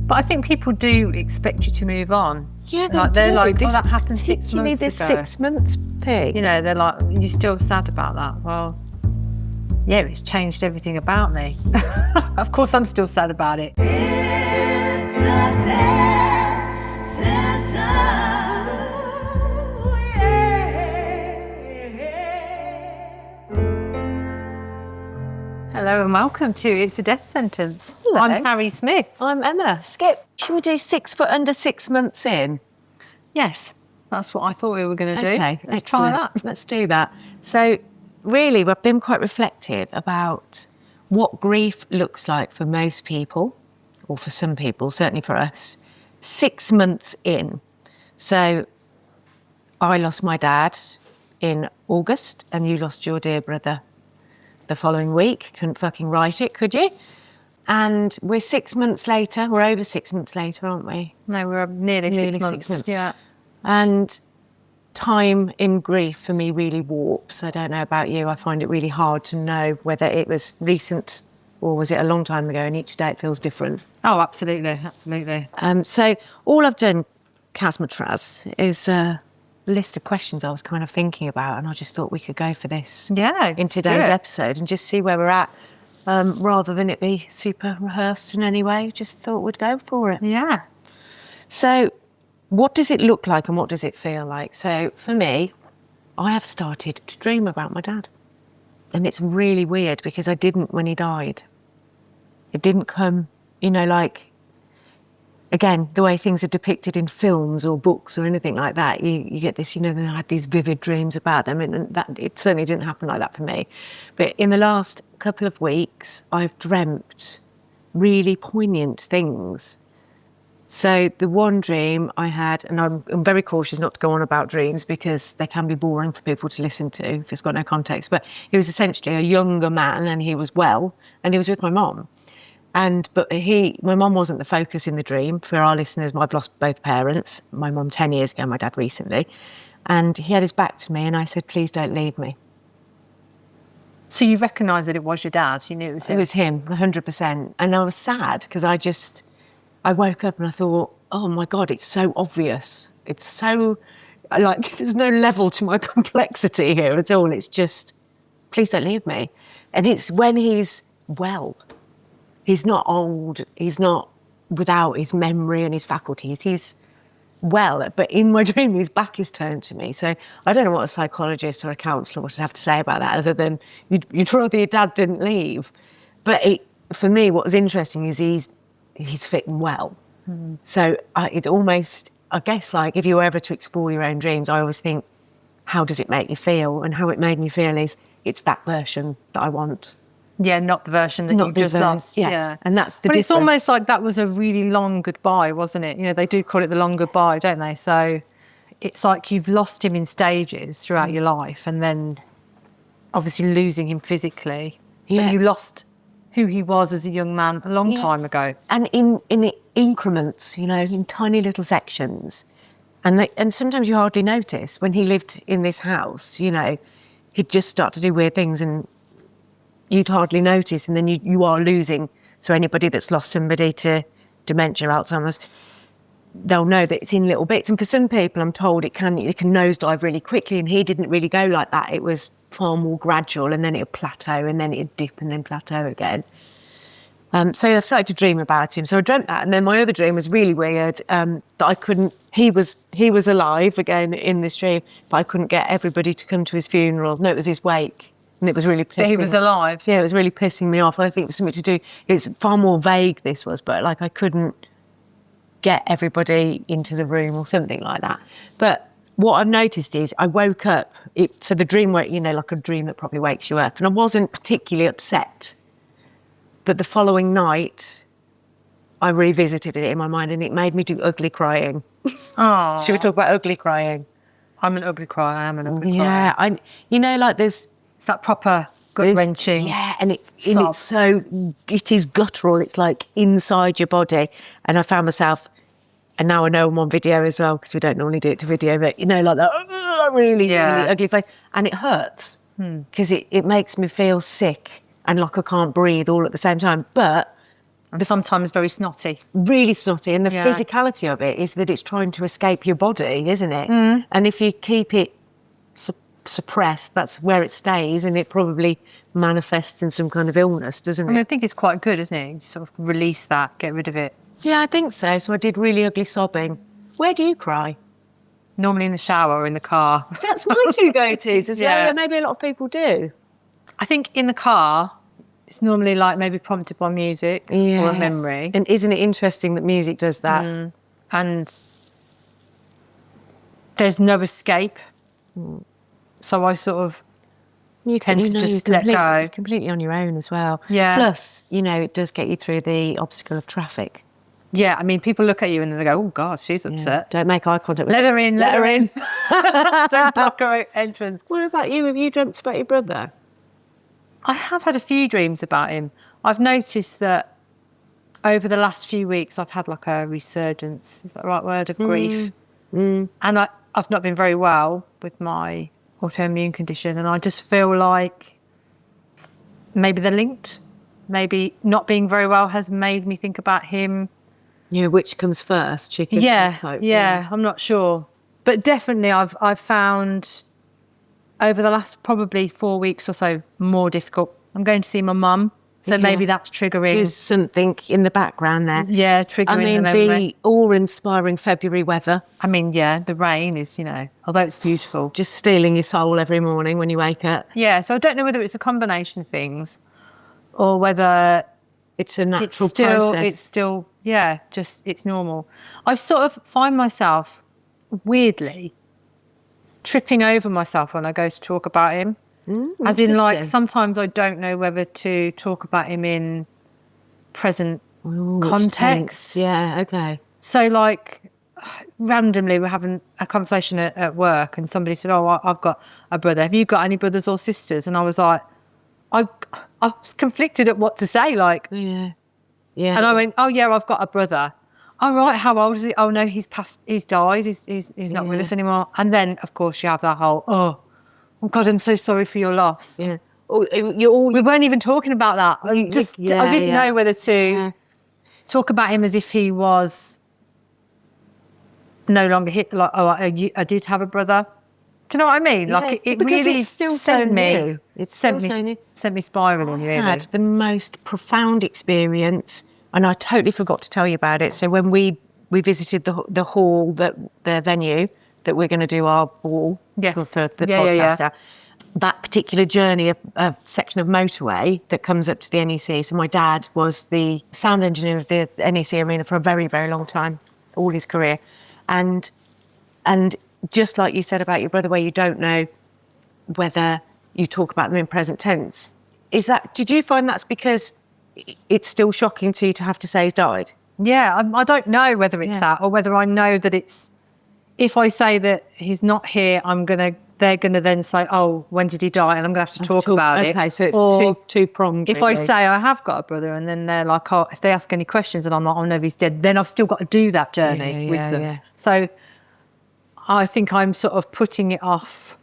But I think people do expect you to move on. Yeah, they're like, that happened 6 months ago. This 6 months thing. You know, they're like, you're still sad about that. Well, yeah, it's changed everything about me. Of course, I'm still sad about it. It's a dead sentence. Hello and welcome to It's a Death Sentence. Hello. I'm Harry Smith. I'm Emma. Skip, should we do 6 foot under 6 months in? Yes, that's what I thought we were going to do. Okay, let's try that. Let's do that. So, really, we've been quite reflective about what grief looks like for most people, or for some people, certainly for us, 6 months in. So, I lost my dad in August, and you lost your dear brother the following week. Couldn't fucking write it, could you? And we're 6 months later. We're over 6 months later, aren't we? No, we're nearly 6 months. 6 months. Yeah. And time in grief for me really warps. I don't know about you. I find it really hard to know whether it was recent or was it a long time ago, and each day it feels different. Oh, absolutely, absolutely. So all I've done, Casmatraz, is a list of questions I was kind of thinking about, and I just thought we could go for this in today's episode and just see where we're at. Rather than it be super rehearsed in any way, just thought we'd go for it. Yeah. So what does it look like and what does it feel like? So for me, I have started to dream about my dad. And it's really weird because I didn't when he died. It didn't come, like, again, the way things are depicted in films or books or anything like that. You get this, I had these vivid dreams about them, and that it certainly didn't happen like that for me. But in the last couple of weeks, I've dreamt really poignant things. So the one dream I had, and I'm very cautious not to go on about dreams because they can be boring for people to listen to if it's got no context, but he was essentially a younger man and he was well, and he was with my mum. But my mum wasn't the focus in the dream. For our listeners, I've lost both parents, my mum 10 years ago, my dad recently. And he had his back to me and I said, please don't leave me. So you recognised that it was your dad? You knew it was him? It was him, 100%. And I was sad because I woke up and I thought, oh my God, it's so obvious. It's so, there's no level to my complexity here at all. It's just, please don't leave me. And it's when he's well. He's not old, he's not without his memory and his faculties, he's well, but in my dream his back is turned to me. So I don't know what a psychologist or a counsellor would have to say about that, other than you'd rather your dad didn't leave. But for me, what was interesting is he's fit and well. So it almost, I guess, like if you were ever to explore your own dreams, I always think, how does it make you feel? And how it made me feel is, it's that version that I want. Yeah, not the version that you just lost. Yeah, and that's the difference. It's almost like that was a really long goodbye, wasn't it? They do call it the long goodbye, don't they? So it's like you've lost him in stages throughout your life, and then obviously losing him physically. Yeah. But you lost who he was as a young man a long time ago. And in increments, in tiny little sections. And sometimes you hardly notice. When he lived in this house, he'd just start to do weird things and you'd hardly notice, and then you are losing. So anybody that's lost somebody to dementia, Alzheimer's, they'll know that it's in little bits. And for some people, I'm told it can nosedive really quickly, and he didn't really go like that. It was far more gradual, and then it'd plateau, and then it'd dip, and then plateau again. So I started to dream about him. So I dreamt that, and then my other dream was really weird, that I couldn't. He was alive again in this dream, but I couldn't get everybody to come to his funeral. No, it was his wake. And it was really pissing. But he was alive? Yeah, it was really pissing me off. I think it was something to do... It's far more vague, this was, but I couldn't get everybody into the room or something like that. But what I've noticed is I woke up... So the dream, like a dream that probably wakes you up, and I wasn't particularly upset. But the following night, I revisited it in my mind, and it made me do ugly crying. Oh. Should we talk about ugly crying? I'm an ugly crier. I am an ugly crier. Yeah, there's... It's that proper gut-wrenching. Yeah, and it is guttural. It's like inside your body. And I found myself, and now I know I'm on video as well, because we don't normally do it to video, but like that really ugly face. And it hurts, because it makes me feel sick and like I can't breathe all at the same time. But And sometimes very snotty. Really snotty. And the Yeah. physicality of it is that it's trying to escape your body, isn't it? And if you keep it suppressed, that's where it stays, and it probably manifests in some kind of illness, doesn't it? I mean, I think it's quite good, isn't it? You sort of release that, get rid of it. Yeah, I think so. So I did really ugly sobbing. Where do you cry? Normally in the shower or in the car. That's my two go-tos as well. Yeah. Yeah, maybe a lot of people do. I think in the car, it's normally like maybe prompted by music or a memory. And isn't it interesting that music does that? And there's no escape. So I sort of tend to just let go. You're completely on your own as well. Yeah. Plus, you know, it does get you through the obstacle of traffic. Yeah, I mean, people look at you and they go, oh, God, she's Yeah. upset. Don't make eye contact with Let her in, let her in. in. Don't block her entrance. What about you? Have you dreamt about your brother? I have had a few dreams about him. I've noticed that over the last few weeks, I've had like a resurgence, is that the right word, of grief. And I've not been very well with my autoimmune condition, and I just feel like maybe they're linked. Maybe not being very well has made me think about him. You know, which comes first, chicken? Yeah, I'm not sure. But definitely I've found over the last probably 4 weeks or so more difficult. I'm going to see my mum, so maybe that's triggering. There's something in the background there. Yeah, triggering I mean, the memory. the awe-inspiring February weather. I mean, yeah, the rain is, you know, although it's beautiful. Just stealing your soul every morning when you wake up. Yeah, so I don't know whether it's a combination of things or whether It's a natural it's still, process. just it's normal. I sort of find myself weirdly tripping over myself when I go to talk about him. As in, like, Interesting. sometimes I don't know whether to talk about him in present Ooh, context. Yeah, okay. So, like, randomly we're having a conversation at work and somebody said, oh, I've got a brother. Have you got any brothers or sisters? And I was like, I was conflicted at what to say, like. Yeah. Yeah. And I went, oh, yeah, I've got a brother. Oh, right, how old is he? Oh, no, he's died. He's not with us anymore. And then, of course, you have that whole, oh, God, I'm so sorry for your loss. Yeah. Oh, you're all... We weren't even talking about that. I didn't know whether to talk about him as if he was no longer hit. Like, oh, I did have a brother. Do you know what I mean? Like, it because really it's still sent so me. new. It's sent still so me new. sent me spiraling. Really. I had the most profound experience, and I totally forgot to tell you about it. So when we visited the hall, the venue that we're going to do our ball for the podcast. Yeah. That particular journey, a section of motorway that comes up to the NEC. So my dad was the sound engineer of the NEC Arena for a very, very long time, all his career. And just like you said about your brother, where you don't know whether you talk about them in present tense, did you find that's because it's still shocking to you to have to say he's died? Yeah, I don't know whether it's that or whether I know that it's, if I say that he's not here, they're gonna then say, oh, when did he die? And I'm gonna have to talk about it. Okay, so it's or two-pronged. If I say I have got a brother and then they're like, oh, if they ask any questions and I'm like, oh no, he's dead, then I've still got to do that journey with them. Yeah. So I think I'm sort of putting it off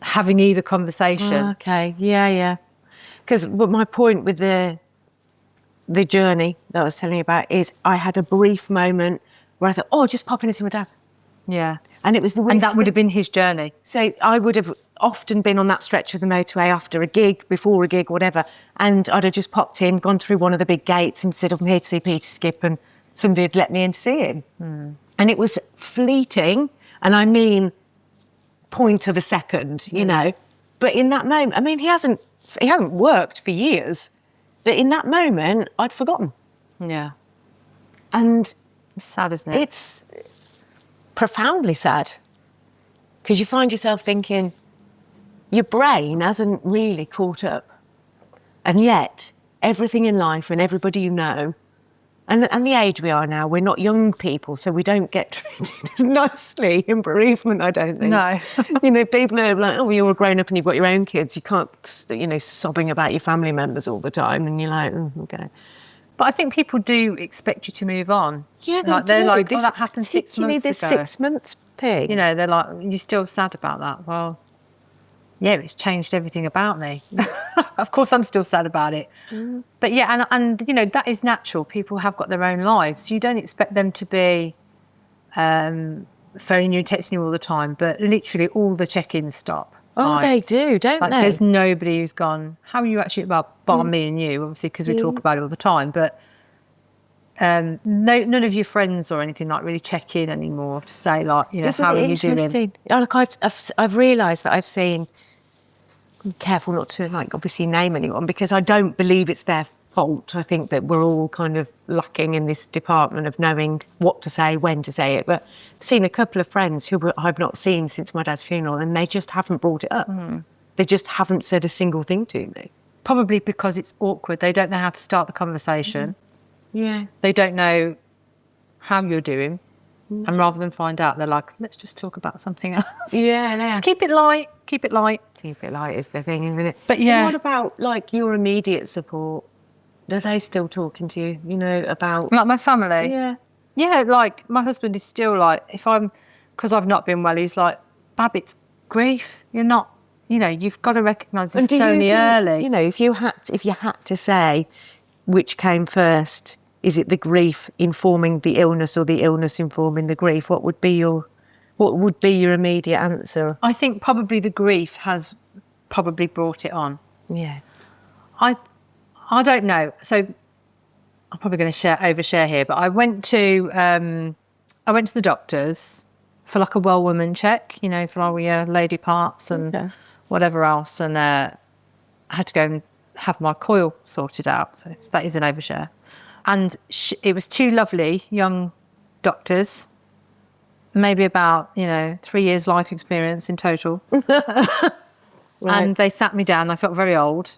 having either conversation. Okay, yeah. Because my point with the journey that I was telling you about is I had a brief moment where I thought, oh, just pop in and see my dad. Yeah. And it was the And that would have been his journey. So I would have often been on that stretch of the motorway after a gig, before a gig, whatever, and I'd have just popped in, gone through one of the big gates and said, I'm here to see Peter Skip, and somebody had let me in to see him. And it was fleeting, and I mean point of a second, you know. But in that moment, I mean, he hasn't worked for years, but in that moment, I'd forgotten. Yeah. And It's sad, isn't it? it's profoundly sad, because you find yourself thinking your brain hasn't really caught up, and yet everything in life and everybody you know, and the age we are now, we're not young people, so we don't get treated as nicely in bereavement, I don't think. No. You know, people are like, oh, you're all grown up and you've got your own kids, you can't, you know, sobbing about your family members all the time, and you're like, oh, okay. But I think people do expect you to move on. Yeah, they're like, oh, that happened 6 months ago. Particularly this 6 months thing. You know, they're like, you're still sad about that. Well, yeah, it's changed everything about me. Of course, I'm still sad about it. But yeah, and you know, that is natural. People have got their own lives. You don't expect them to be phoning you, texting you all the time, but literally all the check-ins stop. Oh, they do, don't they? There's nobody who's gone, how are you actually, well, bar me and you, obviously, because we talk about it all the time, but none of your friends or anything like really check in anymore to say, like, you know, Isn't how it are you doing? interesting? Oh, look, I've realised that I've seen, I'm careful not to, like, obviously name anyone, because I don't believe it's their fault. I think that we're all kind of lacking in this department of knowing what to say, when to say it. But I've seen a couple of friends who I've not seen since my dad's funeral, and they just haven't brought it up. They just haven't said a single thing to me. Probably because it's awkward. They don't know how to start the conversation. Yeah. They don't know how you're doing. And rather than find out, they're like, let's just talk about something else. Yeah. Just keep it light. Keep it light. Keep it light is the thing, isn't it? But yeah. And what about, like, your immediate support? Are they still talking to you, you know, about... Like my family? Yeah. Yeah, like my husband is still like, because I've not been well, he's like, Bab, it's grief. You're not, you know, you've got to recognise it's only early. You know, if you had to say which came first, is it the grief informing the illness or the illness informing the grief? What would be your immediate answer? I think probably the grief has probably brought it on. Yeah. I don't know. So I'm probably going to overshare here, but I went to the doctors for like a well woman check, you know, for all your lady parts and whatever else, and I had to go and have my coil sorted out. So that is an overshare. And it was two lovely young doctors, maybe about, you know, 3 years life experience in total. Right. And they sat me down. I felt very old.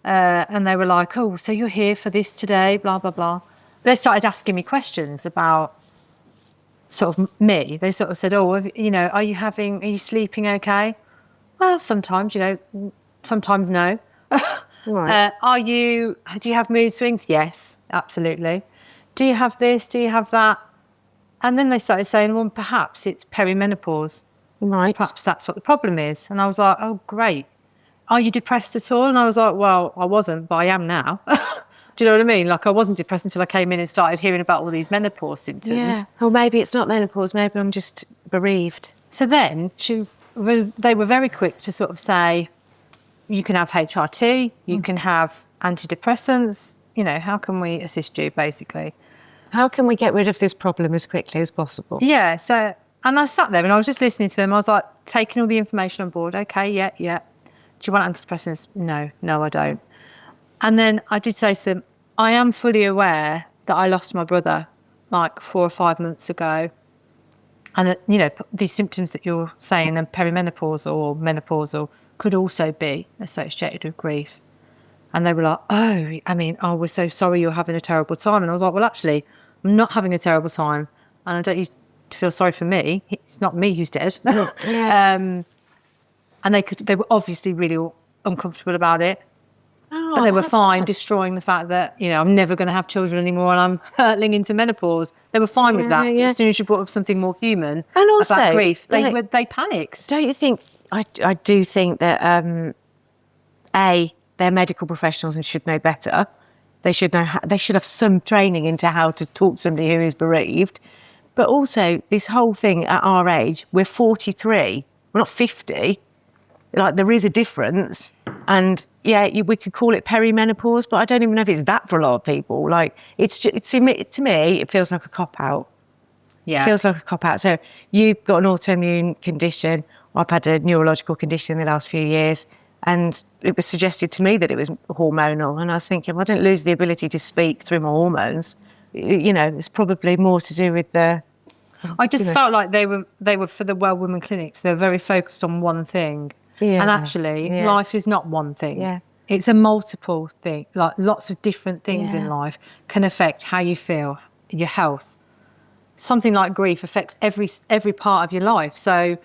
And they were like, oh, so you're here for this today, blah, blah, blah. They started asking me questions about sort of me. They sort of said, oh, you know, are you sleeping okay? Well, sometimes, you know, sometimes no. Right. Do you have mood swings? Yes, absolutely. Do you have this? Do you have that? And then they started saying, well, perhaps it's perimenopause. Right. Perhaps that's what the problem is. And I was like, oh, great. Are you depressed at all? And I was like, well, I wasn't, but I am now. Do you know what I mean? Like, I wasn't depressed until I came in and started hearing about all these menopause symptoms. Yeah. Or maybe it's not menopause. Maybe I'm just bereaved. So then they were very quick to sort of say, you can have HRT, you can have antidepressants. You know, how can we assist you, basically? How can we get rid of this problem as quickly as possible? Yeah. So, and I sat there and I was just listening to them. I was like, taking all the information on board. Okay, yeah. Do you want antidepressants? No, I don't. And then I did say to them, I am fully aware that I lost my brother like 4 or 5 months ago. And that, you know, these symptoms that you're saying are perimenopausal or menopausal could also be associated with grief. And they were like, we're so sorry you're having a terrible time. And I was like, well, actually, I'm not having a terrible time. And I don't need to feel sorry for me. It's not me who's dead. Yeah. And they were obviously really uncomfortable about it. Oh, but they were fine destroying the fact that, you know, I'm never going to have children anymore and I'm hurtling into menopause. They were fine with that. Yeah. As soon as you brought up something more human and also, about grief, they panicked. Don't you think, I do think that, they're medical professionals and should know better. They should have some training into how to talk to somebody who is bereaved. But also, this whole thing at our age, we're 43, we're not 50. Like, there is a difference. And, yeah, we could call it perimenopause, but I don't even know if it's that for a lot of people. Like, to me, it feels like a cop-out. Yeah. It feels like a cop-out. So you've got an autoimmune condition. I've had a neurological condition in the last few years. And it was suggested to me that it was hormonal. And I was thinking, well, I don't lose the ability to speak through my hormones. You know, it's probably more to do with the... I just felt like they were for the Well Women clinics. They're very focused on one thing. Yeah, and actually, life is not one thing. Yeah. It's a multiple thing. Like, lots of different things in life can affect how you feel, your health. Something like grief affects every part of your life. So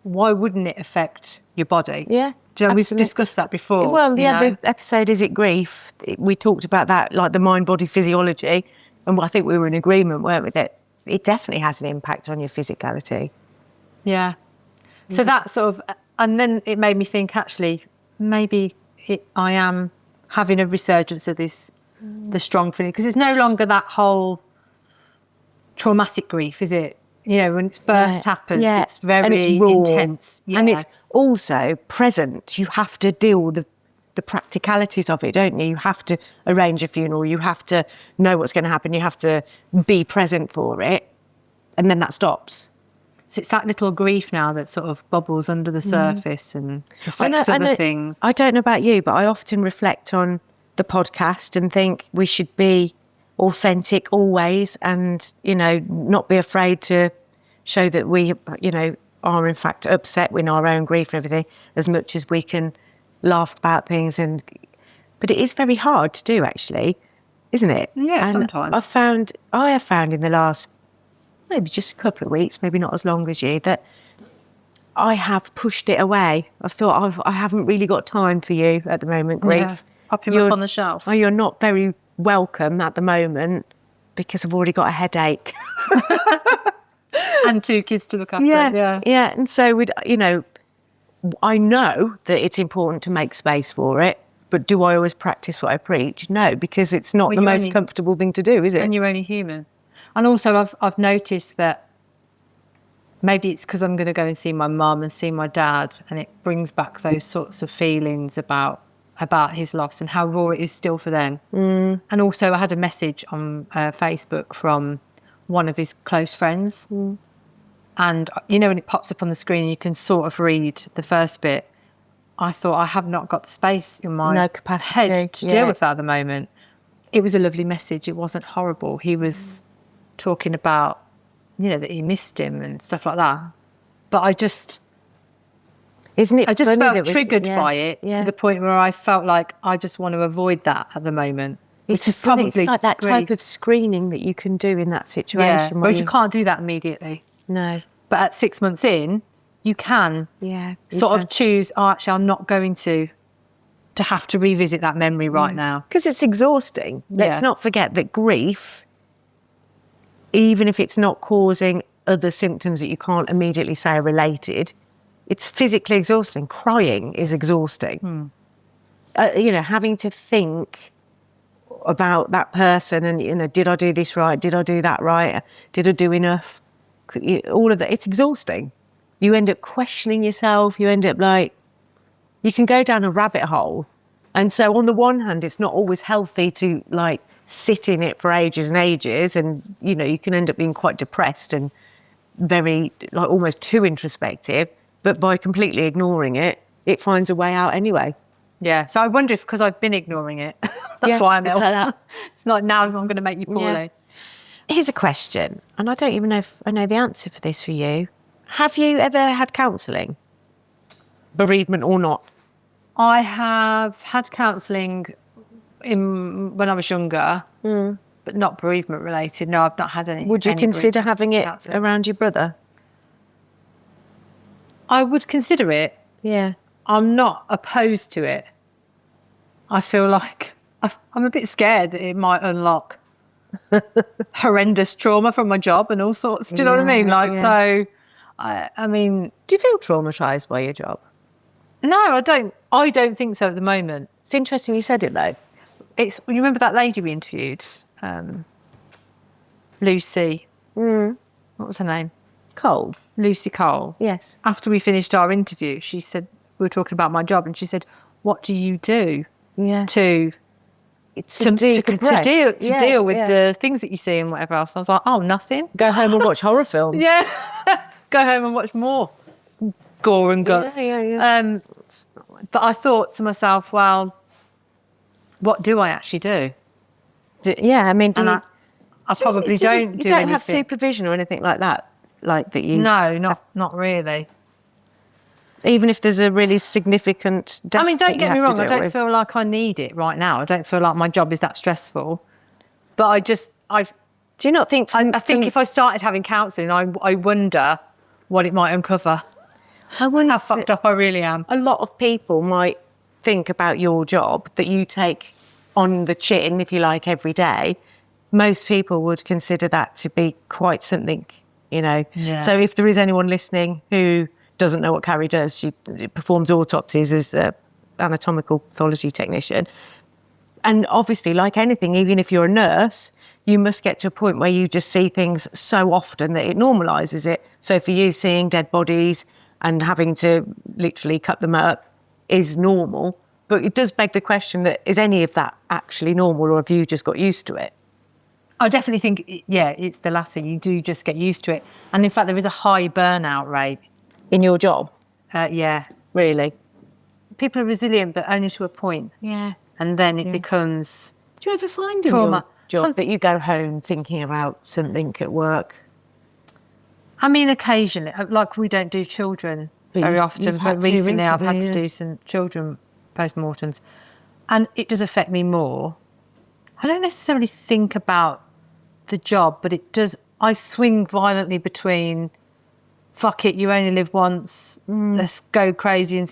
why wouldn't it affect your body? Yeah. Do you know, we've discussed that before. Well, the other episode, Is It Grief? We talked about that, like the mind-body physiology. And I think we were in agreement, weren't we, that it definitely has an impact on your physicality. Yeah. So that sort of And then it made me think, actually, maybe I am having a resurgence of this, the strong feeling, because it's no longer that whole traumatic grief, is it? You know, when it first happens, it's very and it's raw. intense. Yeah. And it's also present. You have to deal with the practicalities of it, don't you? You have to arrange a funeral. You have to know what's going to happen. You have to be present for it. And then that stops. So it's that little grief now that sort of bubbles under the surface and affects other things. I don't know about you, but I often reflect on the podcast and think we should be authentic always, and, you know, not be afraid to show that we, you know, are in fact upset with our own grief and everything, as much as we can laugh about things. But it is very hard to do, actually, isn't it? Yeah, and sometimes. I have found in the last maybe just a couple of weeks, maybe not as long as you, that I have pushed it away. I've thought, I haven't really got time for you at the moment, grief. Yeah. Pop him up on the shelf. Oh, you're not very welcome at the moment because I've already got a headache. And 2 kids to look after. Yeah. And so, you know, I know that it's important to make space for it, but do I always practice what I preach? No, because it's not the most comfortable thing to do, is it? And you're only human. And also, I've noticed that maybe it's because I'm going to go and see my mum and see my dad, and it brings back those sorts of feelings about his loss and how raw it is still for them. And also, I had a message on Facebook from one of his close friends. And, you know, when it pops up on the screen, you can sort of read the first bit. I thought, I have not got the space in my head to deal with that at the moment. It was a lovely message. It wasn't horrible. He was talking about, you know, that he missed him and stuff like that. But I just felt triggered by it to the point where I felt like I just want to avoid that at the moment. It's like that type of screening that you can do in that situation. Whereas you can't do that immediately. No. But at 6 months in, you can of choose, actually, I'm not going to have to revisit that memory right now. Because it's exhausting. Let's not forget that grief, even if it's not causing other symptoms that you can't immediately say are related, it's physically exhausting. Crying is exhausting. You know, having to think about that person and, you know, did I do this right? Did I do that right? Did I do enough? All of that, it's exhausting. You end up questioning yourself. You end up you can go down a rabbit hole. And so on the one hand, it's not always healthy to sit in it for ages and ages. And, you know, you can end up being quite depressed and very, almost too introspective. But by completely ignoring it, it finds a way out anyway. Yeah. So I wonder if, because I've been ignoring it, that's why I'm ill. It's not now I'm going to make you poorly. Yeah. Here's a question, and I don't even know if I know the answer for this for you. Have you ever had counselling? Bereavement or not? I have had counselling when I was younger, but not bereavement related. No, I've not had any. Would you consider having it around your brother? I would consider it. Yeah. I'm not opposed to it. I feel like I'm a bit scared that it might unlock horrendous trauma from my job and all sorts. Do you know what I mean? So, I mean... Do you feel traumatised by your job? No, I don't. I don't think so at the moment. It's interesting you said it, though. You remember that lady we interviewed? Lucy. What was her name? Cole. Lucy Cole. Yes. After we finished our interview, she said, we were talking about my job, and she said, what do you do to deal with the things that you see and whatever else? I was like, oh, nothing. Go home and watch horror films. Yeah. Go home and watch more gore and guts. Yeah. But I thought to myself, well, what do I actually do? I mean, I probably don't do anything. You don't have supervision or anything like that? No, not really. Even if there's a really significant death. I mean, don't get me wrong, I don't feel like I need it right now. I don't feel like my job is that stressful. But do you not think... I think if I started having counselling, I wonder what it might uncover. I wonder how fucked up I really am. A lot of people might think about your job that you take on the chin, if you like, every day. Most people would consider that to be quite something, you know. Yeah. So if there is anyone listening who doesn't know what Carrie does. She performs autopsies as an anatomical pathology technician. And obviously, like anything, even if you're a nurse, you must get to a point where you just see things so often that it normalises it. So for you, seeing dead bodies and having to literally cut them up is normal. But it does beg the question that, is any of that actually normal, or have you just got used to it? I definitely think, yeah, it's the latter. You do just get used to it. And in fact, there is a high burnout rate. In your job? Yeah. Really? People are resilient, but only to a point. Yeah. And then it becomes Do you ever find in trauma. your job that you go home thinking about something at work? I mean, occasionally, like we don't do children very often, but recently I've had to do some children postmortems, and it does affect me more. I don't necessarily think about the job, but it does. I swing violently between, fuck it, you only live once, let's go crazy and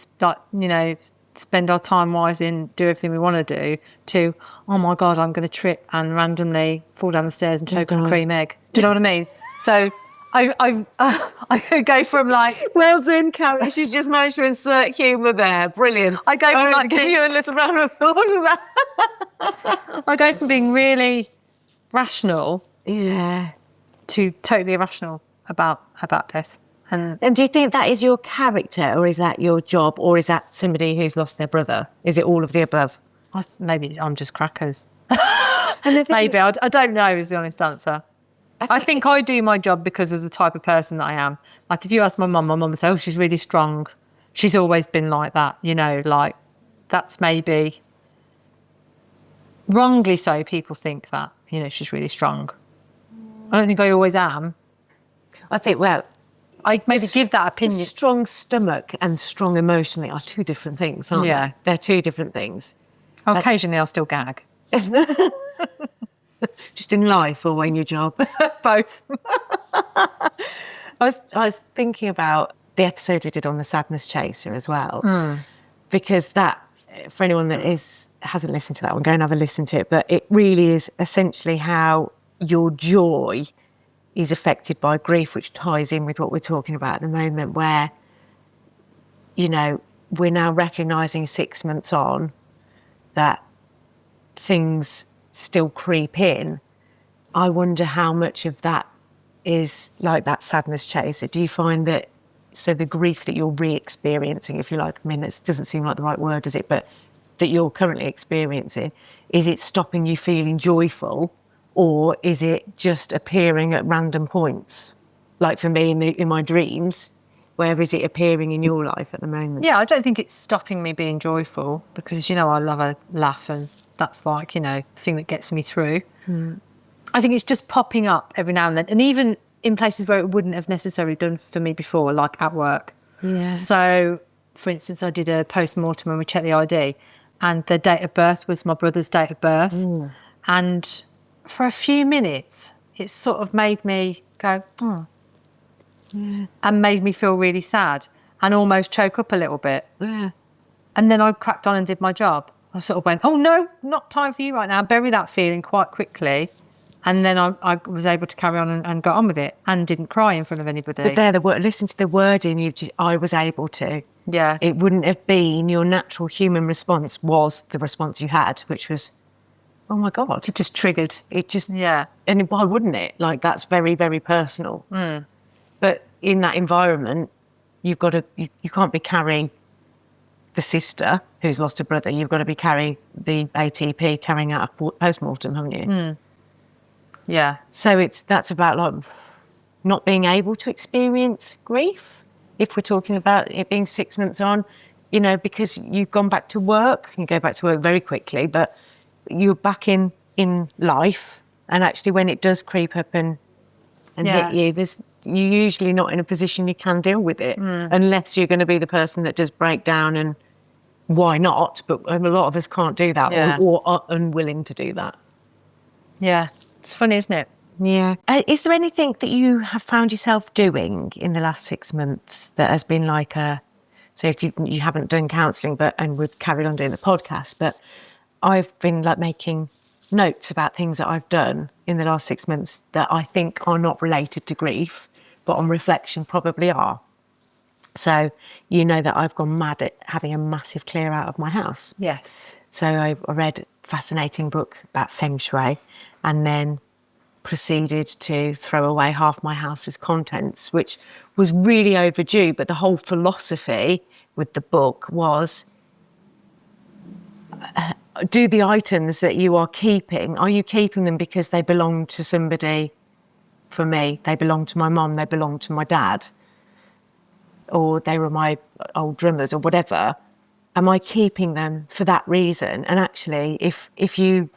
spend our time wisely and do everything we want to do, to, oh my God, I'm going to trip and randomly fall down the stairs and choke on a cream egg. Do you know what I mean? So I could go from like... Well done, Carrie. She's just managed to insert humour there. Brilliant. I go from like... give you a little round of applause for that. I go from being really rational Yeah. to totally irrational about death. And do you think that is your character, or is that your job, or is that somebody who's lost their brother? Is it all of the above? Maybe I'm just crackers. Maybe. I don't know is the honest answer. I think I do my job because of the type of person that I am. Like if you ask my mum would say, oh, she's really strong. She's always been like that, like that's maybe wrongly so people think that, she's really strong. I don't think I always am. I think, well... I maybe give that opinion. Strong stomach and strong emotionally are two different things, aren't they? They're two different things. Occasionally I'll still gag. Just in life or in your job? Both. I was thinking about the episode we did on the Sadness Chaser as well, because that, for anyone that hasn't listened to that one, go and have a listen to it, but it really is essentially how your joy is affected by grief, which ties in with what we're talking about at the moment, where, we're now recognising 6 months on that things still creep in. I wonder how much of that is like that sadness chaser. Do you find that, so the grief that you're re-experiencing, if you like, I mean, this doesn't seem like the right word, does it? But that you're currently experiencing, is it stopping you feeling joyful? Or is it just appearing at random points? Like for me in my dreams, where is it appearing in your life at the moment? Yeah, I don't think it's stopping me being joyful because, I love a laugh and that's like, the thing that gets me through. I think it's just popping up every now and then. And even in places where it wouldn't have necessarily done for me before, like at work. Yeah. So, for instance, I did a post-mortem when we checked the ID and the date of birth was my brother's date of birth. And... for a few minutes, it sort of made me go, and made me feel really sad and almost choke up a little bit. Yeah. And then I cracked on and did my job. I sort of went, oh, no, not time for you right now. Bury that feeling quite quickly. And then I was able to carry on and got on with it and didn't cry in front of anybody. But there, listen to the wording, I was able to. Yeah. It wouldn't have been your natural human response was the response you had, which was, oh my God. It just triggered. It just... Yeah. And why wouldn't it? Like, that's very, very personal. But in that environment, you've got to... You can't be carrying the sister who's lost a brother. You've got to be carrying the ATP, carrying out a post-mortem, haven't you? Yeah. So that's about, like, not being able to experience grief, if we're talking about it being 6 months on, because you've gone back to work. You go back to work very quickly, but... you're back in life, and actually when it does creep up and hit you, you're usually not in a position you can deal with it unless you're going to be the person that does break down, and why not? But a lot of us can't do that or are unwilling to do that. Yeah. It's funny, isn't it? Yeah. Is there anything that you have found yourself doing in the last 6 months that has been like so if you haven't done counselling and we've carried on doing the podcast, but I've been like making notes about things that I've done in the last 6 months that I think are not related to grief, but on reflection probably are. So you know that I've gone mad at having a massive clear out of my house. Yes. So I read a fascinating book about feng shui and then proceeded to throw away half my house's contents, which was really overdue. But the whole philosophy with the book was, do the items that you are keeping, are you keeping them because they belong to somebody? For me, they belong to my mum, they belong to my dad, or they were my old drummers or whatever. Am I keeping them for that reason? And actually, if you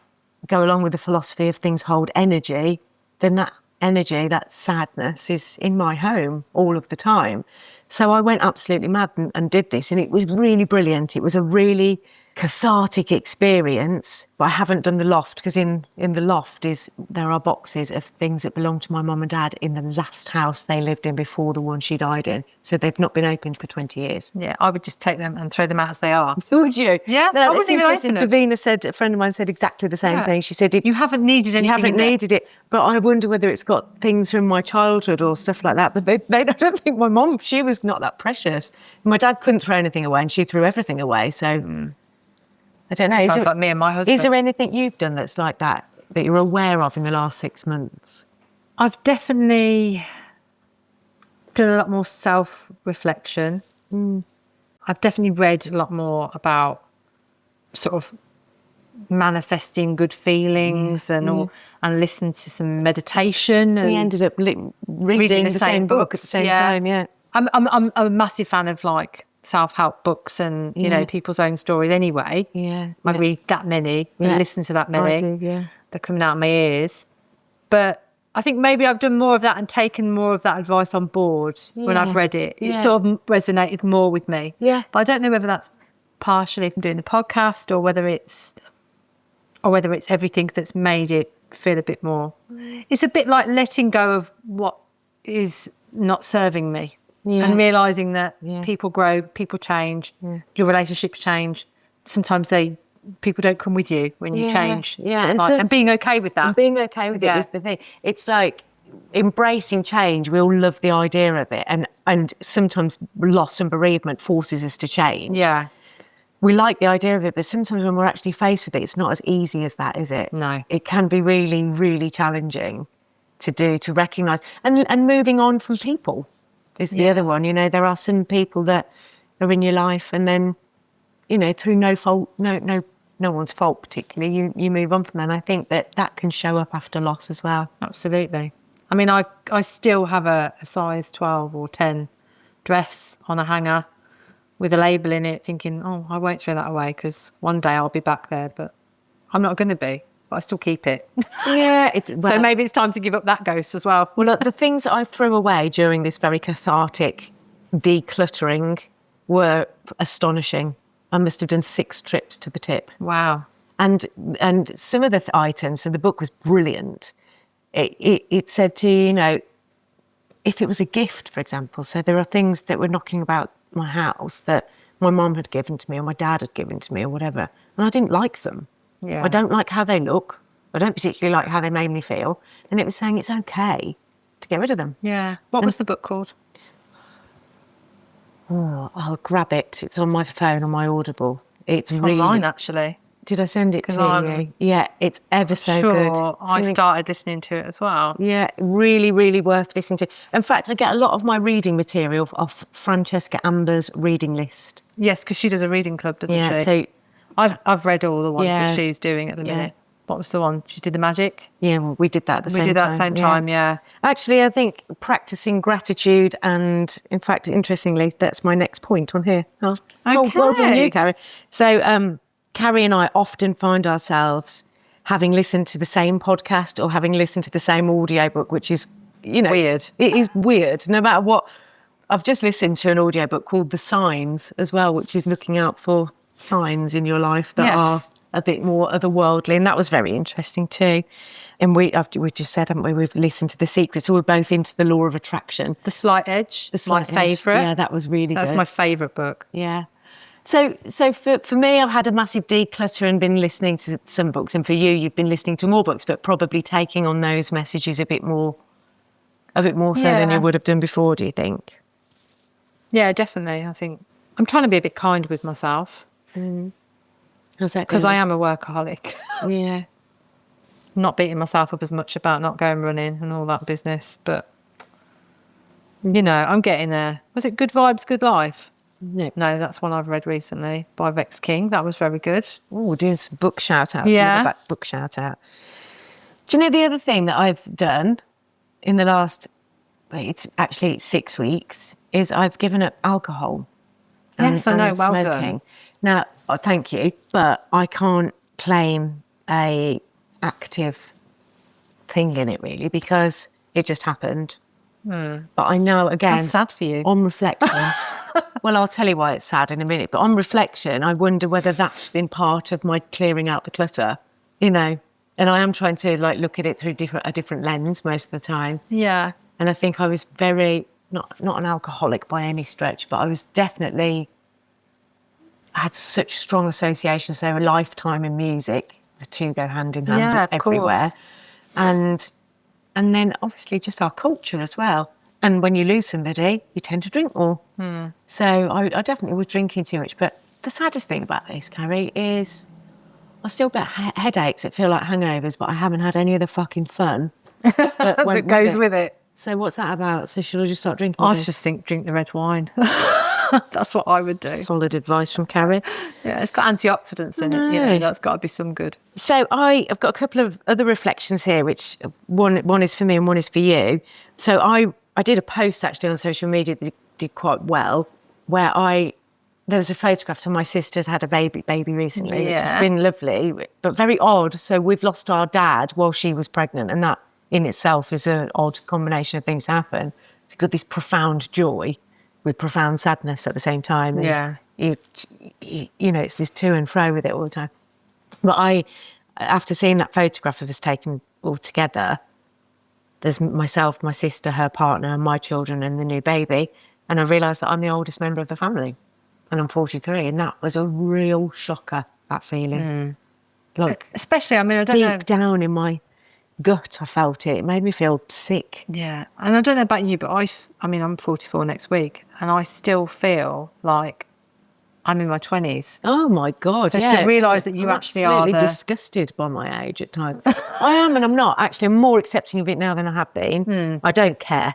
go along with the philosophy of things hold energy, then that energy, that sadness is in my home all of the time. So I went absolutely mad and did this, and it was really brilliant. It was a really cathartic experience, but I haven't done the loft because in the loft there are boxes of things that belong to my mum and dad in the last house they lived in before the one she died in. So they've not been opened for 20 years. Yeah, I would just take them and throw them out as they are. Would you? Yeah, no, I wouldn't even open them. Davina said, a friend of mine said exactly the same thing. She said, you haven't needed anything. You haven't needed it, but I wonder whether it's got things from my childhood or stuff like that. But they I don't think my mum, she was not that precious. My dad couldn't throw anything away, and she threw everything away. So I don't know. Sounds like me and my husband. Is there anything you've done that's like that you're aware of in the last 6 months? I've definitely done a lot more self-reflection. I've definitely read a lot more about sort of manifesting good feelings and listened to some meditation. And we ended up reading the same book at the same time. Yeah, I'm a massive fan of like self-help books and you know people's own stories. Anyway, I read that many, listen to that many. I do, They're coming out of my ears, but I think maybe I've done more of that and taken more of that advice on board when I've read it. It sort of resonated more with me. Yeah. But I don't know whether that's partially from doing the podcast or whether it's everything that's made it feel a bit more. It's a bit like letting go of what is not serving me and realising that people grow, people change, your relationships change. Sometimes people don't come with you when you change. Yeah, and being okay with that. And being okay with it is the thing. It's like embracing change. We all love the idea of it, and sometimes loss and bereavement forces us to change. Yeah. We like the idea of it, but sometimes when we're actually faced with it, it's not as easy as that, is it? No. It can be really, really challenging to recognise. And moving on from people is the other one. You know, there are some people that are in your life and then, you know, through no fault, no one's fault particularly, you move on from them. I think that can show up after loss as well. Absolutely. I mean, I still have a size 12 or 10 dress on a hanger with a label in it, thinking, oh, I won't throw that away because one day I'll be back there, but I'm not going to be. But I still keep it. Yeah. So maybe it's time to give up that ghost as well. Well, the things that I threw away during this very cathartic decluttering were astonishing. I must have done 6 trips to the tip. Wow. And some of the items, so the book was brilliant. It said to, you know, if it was a gift, for example, so there are things that were knocking about my house that my mum had given to me or my dad had given to me or whatever, and I didn't like them. Yeah. I don't like how they look. I don't particularly like how they made me feel. And it was saying it's okay to get rid of them. Yeah. What was the book called? Oh, I'll grab it. It's on my phone, on my Audible. It's really online, actually. Did I send it to you? Yeah, it's ever so good. I started listening to it as well. Yeah, really, really worth listening to. In fact, I get a lot of my reading material off Francesca Amber's reading list. Yes, because she does a reading club, doesn't she? Yeah, so I've read all the ones that she's doing at the minute. What was the one? She did the magic? Yeah, well, we did that at the same time. We did that at the same time, yeah. Actually, I think practising gratitude and, in fact, interestingly, that's my next point on here. Oh, okay. Well done you, Carrie. So Carrie and I often find ourselves having listened to the same podcast or having listened to the same audiobook, which is, you know... Weird. It is weird, no matter what. I've just listened to an audiobook called The Signs as well, which is looking out for signs in your life that are a bit more otherworldly, and that was very interesting too. And we just said, haven't we, we've listened to The Secret, so we're both into the law of attraction. The Slight Edge, my favourite. Yeah, that was really good. That's my favourite book. Yeah. So for me, I've had a massive declutter and been listening to some books, and for you, you've been listening to more books, but probably taking on those messages a bit more so than you would have done before, do you think? Yeah, definitely. I think I'm trying to be a bit kind with myself How's that because I going? am a workaholic. Yeah. Not beating myself up as much about not going running and all that business, but you know, I'm getting there. Was it Good Vibes, Good Life? No. No, that's one I've read recently by Vex King. That was very good. Oh, we're doing some book shout outs. Yeah. Another book shout out. Do you know the other thing that I've done in the last, it's actually 6 weeks, is I've given up alcohol. Yes, I know. Well smoking. done. Now, thank you, but I can't claim a active thing in it really because it just happened. But I know, again, I'm sad for you. on reflection. Well, I'll tell you why it's sad in a minute, but on reflection, I wonder whether that's been part of my clearing out the clutter, you know. And I am trying to like look at it through a different lens most of the time. Yeah. And I think I was very not an alcoholic by any stretch, but I was definitely, I had such strong associations. So a lifetime in music, the two go hand in hand. Yeah, It's of everywhere. course. And then obviously just our culture as well. And when you lose somebody, you tend to drink more. So I definitely was drinking too much. But the saddest thing about this, Carrie, is I still get headaches that feel like hangovers, but I haven't had any of the fucking fun That goes with it. So what's that about? So should I just start drinking? I this? just think drink the red wine. That's what I would do. Solid advice from Carrie. Yeah, it's got antioxidants in it. You know, that's got to be some good. So I've got a couple of other reflections here, which one is for me and one is for you. So I did a post actually on social media that did quite well, where there was a photograph. So my sister's had a baby recently, which has been lovely, but very odd. So we've lost our dad while she was pregnant, and that in itself is an odd combination of things to happen. It's got this profound joy with profound sadness at the same time. And you know, it's this to and fro with it all the time. But after seeing that photograph of us taken all together, there's myself, my sister, her partner, and my children, and the new baby. And I realised that I'm the oldest member of the family, and I'm 43, and that was a real shocker. That feeling, like Especially, I mean, I don't know. deep down in my gut, I felt it. It made me feel sick. Yeah, and I don't know about you, but I mean, I'm 44 next week, and I still feel like I'm in my 20s. Oh my God! So to realise that you I'm actually are absolutely the... disgusted by my age at times. I am, and I'm not. Actually, I'm more accepting of it now than I have been. I don't care.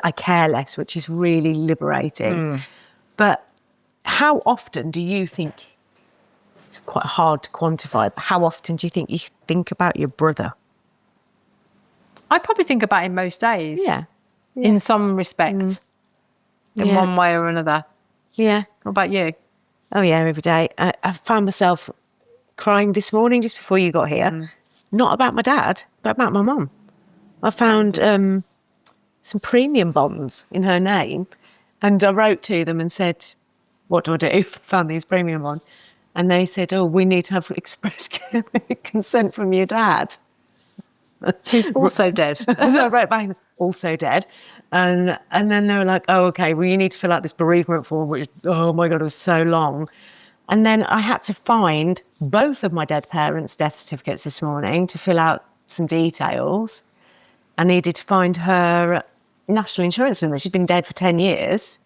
I care less, which is really liberating. But how often do you think? It's quite hard to quantify. But how often do you think you think about your brother? I probably think about him most days. Yeah. In some respect, in one way or another. Yeah. What about you? Oh yeah, every day. I found myself crying this morning just before you got here. Not about my dad, but about my mum. I found some premium bonds in her name, and I wrote to them and said, "What do I do?" Found these premium bonds, and they said, "Oh, we need to have express consent from your dad." Who's also dead. So I wrote back, also dead. And then they were like, oh, okay, well, you need to fill out this bereavement form, which, oh my God, it was so long. And then I had to find both of my dead parents' death certificates this morning to fill out some details. I needed to find her national insurance number. She'd been dead for 10 years.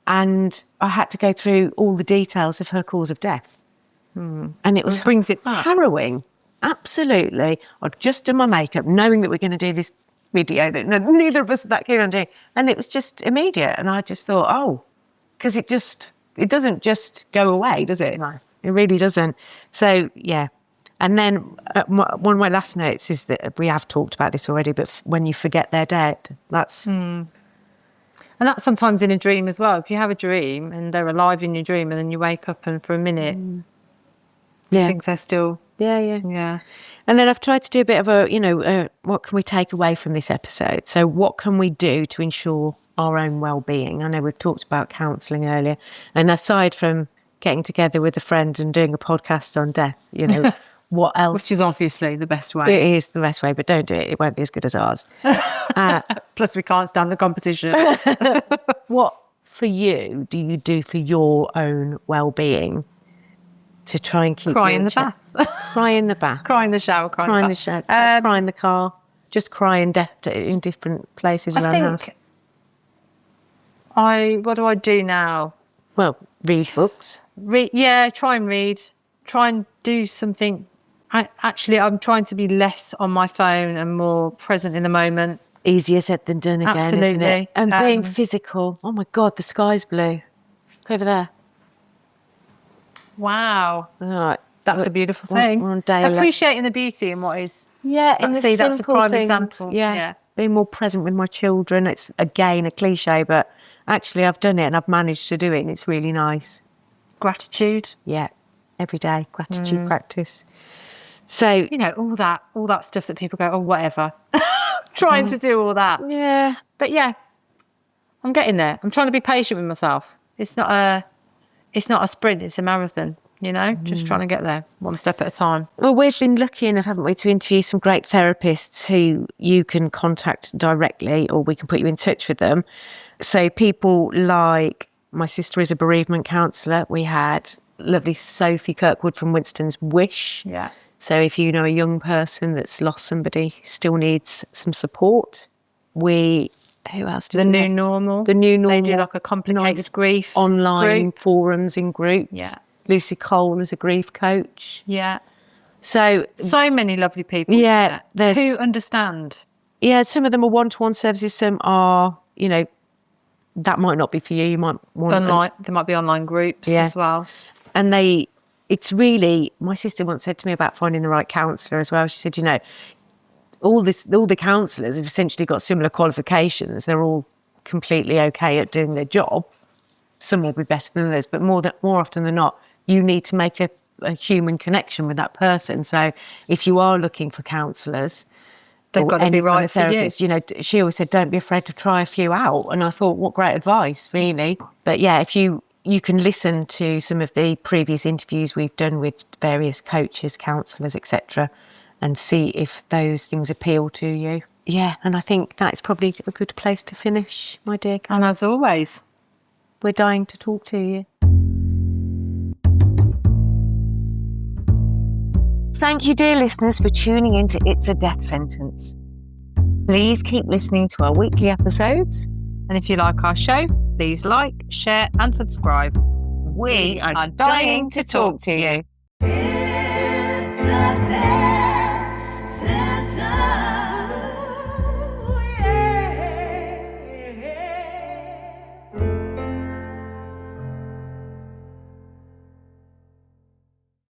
And I had to go through all the details of her cause of death. And it was brings it back. harrowing. Absolutely. I'd just done my makeup, knowing that we're going to do this video that neither of us are that keen on doing. And it was just immediate. And I just thought, oh, because it doesn't just go away, does it? No. It really doesn't. So, yeah. And then one of my last notes is that we have talked about this already, but when you forget they're dead, that's... And that's sometimes in a dream as well. If you have a dream and they're alive in your dream and then you wake up and for a minute you think they're still... Yeah. And then I've tried to do a bit of a, what can we take away from this episode? So what can we do to ensure our own well-being? I know we've talked about counselling earlier. And aside from getting together with a friend and doing a podcast on death, what else? Which is obviously the best way. It is the best way, but don't do it. It won't be as good as ours. Plus we can't stand the competition. What, for you, do you do for your own well-being to try and keep Cry you in the bath. Cry in the bath. Cry in the shower. Cry Cry in in the the shower. bath. Cry in the car. Just cry in different places around the house. What do I do now? Well, read books. Try and read. Try and do something. I'm trying to be less on my phone and more present in the moment. Easier said than done again, Absolutely. isn't it? And being physical. Oh my God, the sky's blue. Look over there. Wow. All right. That's a beautiful thing. We're on day 11. Appreciating the beauty in what is. Yeah, in the that's a simple prime things. example. Yeah. Being more present with my children. It's, again, a cliche, but actually I've done it and I've managed to do it and it's really nice. Gratitude. Yeah, every day, gratitude practice. So, you know, all that stuff that people go, oh, whatever. Trying to do all that. Yeah. But yeah, I'm getting there. I'm trying to be patient with myself. It's not a sprint, it's a marathon, you know, just trying to get there one step at a time. Well, we've been lucky enough, haven't we, to interview some great therapists who you can contact directly or we can put you in touch with them. So people like my sister is a bereavement counsellor. We had lovely Sophie Kirkwood from Winston's Wish. Yeah. So if you know a young person that's lost somebody who still needs some support, who else do we The know? New Normal. The New Normal. They do like a complicated grief online group. forums and groups. Yeah. Lucy Cole is a grief coach. Yeah. So many lovely people. Yeah, who understand. Yeah, some of them are one-to-one services. Some are, you know, that might not be for you. You might want online. There might be online groups as well. And it's really, my sister once said to me about finding the right counsellor as well. She said, you know, all the counsellors have essentially got similar qualifications. They're all completely okay at doing their job. Some will be better than others, but more often than not, you need to make a human connection with that person. So if you are looking for counsellors, they've got to be right for you. You know, she always said, don't be afraid to try a few out. And I thought, what great advice, really. But yeah, if you can listen to some of the previous interviews we've done with various coaches, counsellors, etc., and see if those things appeal to you. Yeah, and I think that's probably a good place to finish, my dear. And as always, we're dying to talk to you. Thank you, dear listeners, for tuning into It's a Death Sentence. Please keep listening to our weekly episodes. And if you like our show, please like, share and subscribe. We are dying to talk to you. It's a death